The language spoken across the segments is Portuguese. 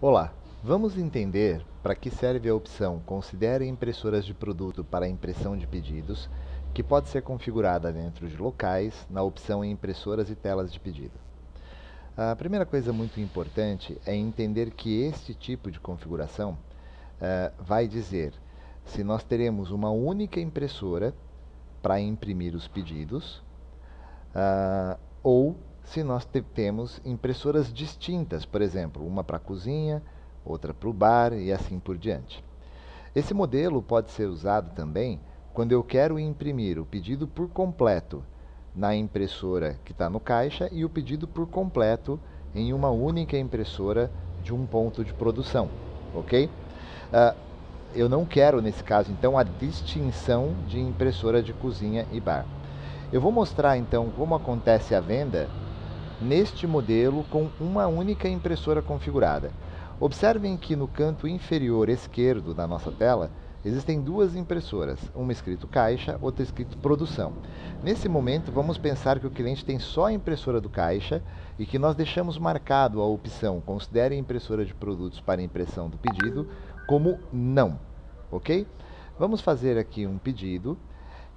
Olá, vamos entender para que serve a opção Considere impressoras de produto para impressão de pedidos, que pode ser configurada dentro de locais na opção Impressoras e telas de pedido. A primeira coisa muito importante é entender que este tipo de configuração vai dizer se nós teremos uma única impressora para imprimir os pedidos, ou se nós temos impressoras distintas, por exemplo, uma para a cozinha, outra para o bar e assim por diante. Esse modelo pode ser usado também quando eu quero imprimir o pedido por completo na impressora que está no caixa e o pedido por completo em uma única impressora de um ponto de produção, ok? Eu não quero, nesse caso, então, a distinção de impressora de cozinha e bar. Eu vou mostrar, então, como acontece a venda neste modelo com uma única impressora configurada. Observem que no canto inferior esquerdo da nossa tela existem duas impressoras, uma escrito caixa, outra escrito produção. Nesse momento, vamos pensar que o cliente tem só a impressora do caixa e que nós deixamos marcado a opção Considere impressora de produtos para impressão do pedido como não, ok? Vamos fazer aqui um pedido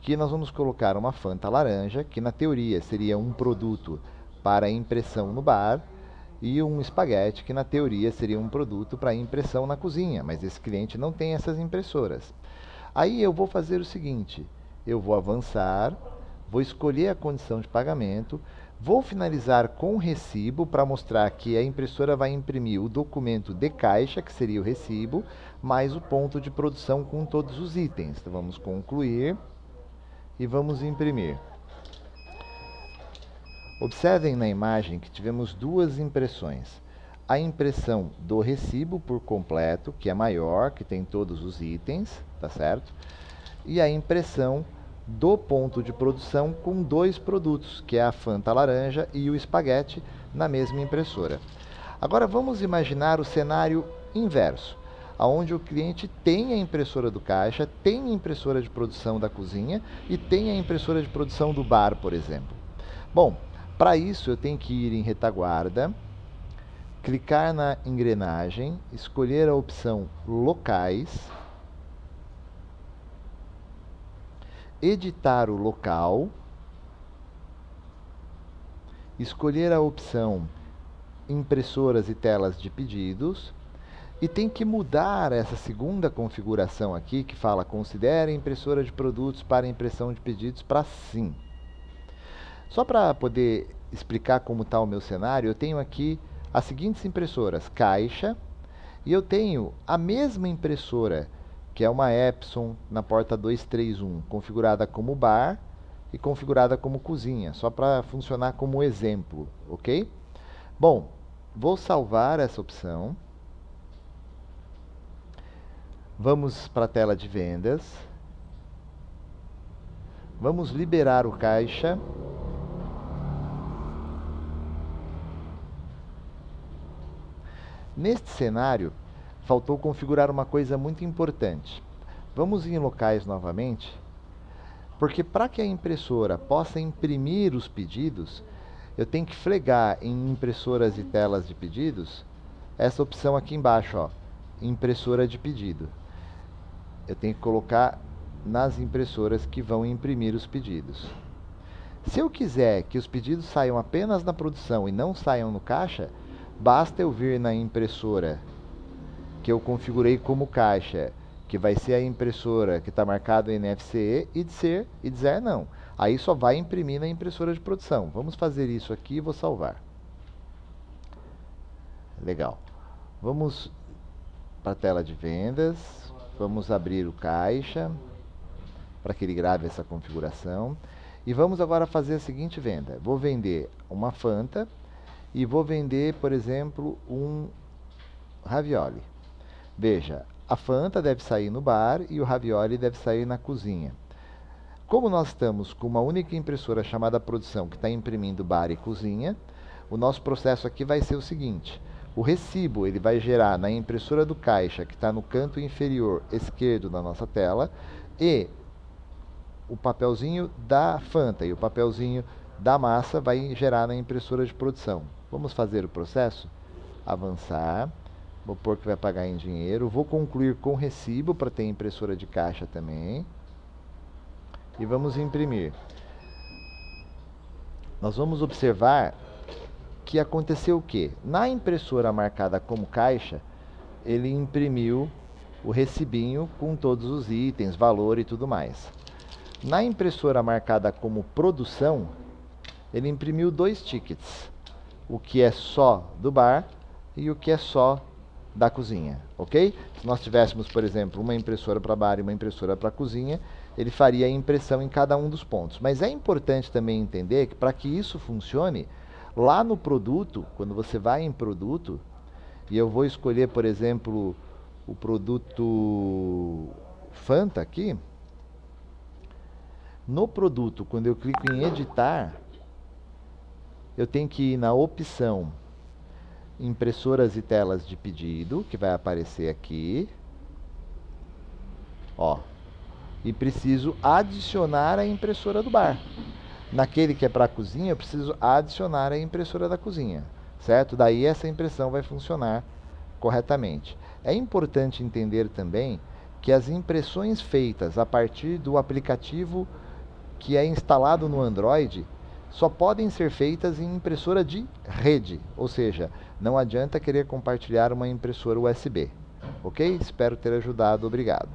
que nós vamos colocar uma Fanta laranja, que na teoria seria um produto para impressão no bar, e um espaguete, que na teoria seria um produto para impressão na cozinha, mas esse cliente não tem essas impressoras. Aí eu vou fazer o seguinte, eu vou avançar, vou escolher a condição de pagamento, vou finalizar com recibo para mostrar que a impressora vai imprimir o documento de caixa, que seria o recibo, mais o ponto de produção com todos os itens. Então vamos concluir e vamos imprimir. Observem na imagem que tivemos duas impressões. A impressão do recibo por completo, que é maior, que tem todos os itens, tá certo? E a impressão do ponto de produção com dois produtos, que é a Fanta laranja e o espaguete, na mesma impressora. Agora vamos imaginar o cenário inverso, onde o cliente tem a impressora do caixa, tem a impressora de produção da cozinha e tem a impressora de produção do bar, por exemplo. Bom, para isso eu tenho que ir em retaguarda, clicar na engrenagem, escolher a opção locais, editar o local, escolher a opção impressoras e telas de pedidos e tem que mudar essa segunda configuração aqui que fala Considere impressora de produtos para impressão de pedidos para sim. Só para poder explicar como está o meu cenário, eu tenho aqui as seguintes impressoras, caixa, e eu tenho a mesma impressora, que é uma Epson na porta 231, configurada como bar e configurada como cozinha, só para funcionar como exemplo, ok? Bom, vou salvar essa opção. Vamos para a tela de vendas. Vamos liberar o caixa. Neste cenário, faltou configurar uma coisa muito importante. Vamos em locais novamente, porque para que a impressora possa imprimir os pedidos, eu tenho que flegar em impressoras e telas de pedidos, essa opção aqui embaixo, ó, impressora de pedido. Eu tenho que colocar nas impressoras que vão imprimir os pedidos. Se eu quiser que os pedidos saiam apenas na produção e não saiam no caixa, basta eu vir na impressora que eu configurei como caixa, que vai ser a impressora que está marcado NFC e dizer não. Aí só vai imprimir na impressora de produção. Vamos fazer isso aqui e vou salvar. Legal. Vamos para a tela de vendas. Vamos abrir o caixa para que ele grave essa configuração. E vamos agora fazer a seguinte venda. Vou vender uma Fanta e vou vender, por exemplo, um ravioli. Veja, a Fanta deve sair no bar e o ravioli deve sair na cozinha. Como nós estamos com uma única impressora chamada produção que está imprimindo bar e cozinha, o nosso processo aqui vai ser o seguinte. O recibo ele vai gerar na impressora do caixa, que está no canto inferior esquerdo da nossa tela, e o papelzinho da Fanta e o papelzinho da massa vai gerar na impressora de produção. Vamos fazer o processo? Avançar, Vou pôr que vai pagar em dinheiro. Vou concluir com recibo para ter impressora de caixa também. E vamos imprimir. Nós vamos observar que aconteceu o quê? Na impressora marcada como caixa, ele imprimiu o recibinho com todos os itens, valor e tudo mais. Na impressora marcada como produção, ele imprimiu 2 tickets. O que é só do bar e o que é só da cozinha, ok? Se nós tivéssemos, por exemplo, uma impressora para bar e uma impressora para cozinha, ele faria a impressão em cada um dos pontos. Mas é importante também entender que para que isso funcione, lá no produto, quando você vai em produto, e eu vou escolher, por exemplo, o produto Fanta aqui, no produto, quando eu clico em editar, eu tenho que ir na opção impressoras e telas de pedido, que vai aparecer aqui, ó, e preciso adicionar a impressora do bar. Naquele que é para a cozinha, eu preciso adicionar a impressora da cozinha, certo? Daí essa impressão vai funcionar corretamente. É importante entender também que as impressões feitas a partir do aplicativo que é instalado no Android só podem ser feitas em impressora de rede, ou seja, não adianta querer compartilhar uma impressora USB. Ok? Espero ter ajudado. Obrigado.